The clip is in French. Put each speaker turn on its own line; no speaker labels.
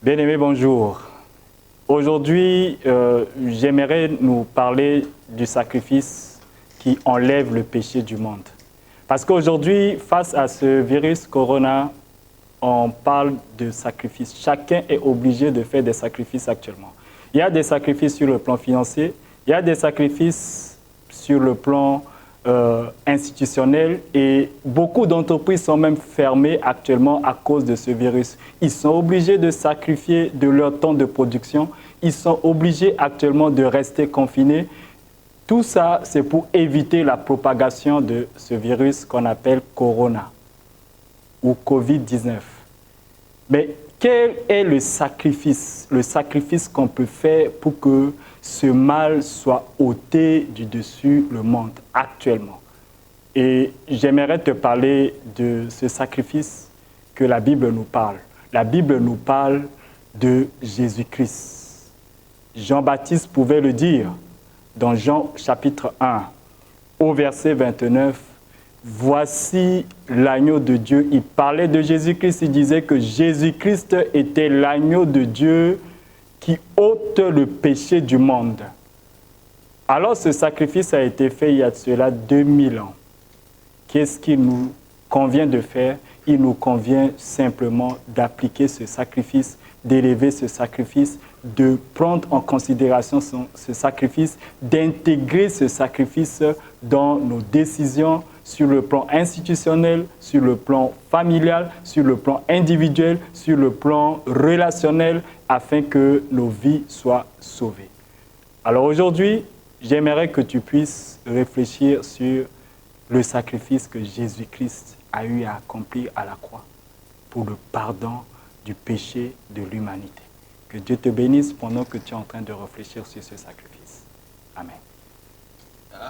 Bien-aimés, bonjour. Aujourd'hui, j'aimerais nous parler du sacrifice qui enlève le péché du monde. Parce qu'aujourd'hui, face à ce virus Corona, on parle de sacrifice. Chacun est obligé de faire des sacrifices actuellement. Il y a des sacrifices sur le plan financier, il y a des sacrifices sur le plan institutionnel et beaucoup d'entreprises sont même fermées actuellement à cause de ce virus. Ils sont obligés de sacrifier de leur temps de production, ils sont obligés actuellement de rester confinés. Tout ça, c'est pour éviter la propagation de ce virus qu'on appelle Corona ou Covid-19. Mais quel est le sacrifice qu'on peut faire pour que ce mal soit ôté du dessus le monde actuellement? Et j'aimerais te parler de ce sacrifice que la Bible nous parle. La Bible nous parle de Jésus-Christ. Jean-Baptiste pouvait le dire dans Jean chapitre 1, au verset 29. Voici l'agneau de Dieu. Il parlait de Jésus-Christ, il disait que Jésus-Christ était l'agneau de Dieu qui ôte le péché du monde. Alors ce sacrifice a été fait il y a de cela 2000 ans. Qu'est-ce qu'il nous convient de faire? Il nous convient simplement d'appliquer ce sacrifice, d'élever ce sacrifice, de prendre en considération ce sacrifice, d'intégrer ce sacrifice dans nos décisions, sur le plan institutionnel, sur le plan familial, sur le plan individuel, sur le plan relationnel, afin que nos vies soient sauvées. Alors aujourd'hui, j'aimerais que tu puisses réfléchir sur le sacrifice que Jésus-Christ a eu à accomplir à la croix pour le pardon du péché de l'humanité. Que Dieu te bénisse pendant que tu es en train de réfléchir sur ce sacrifice. Amen.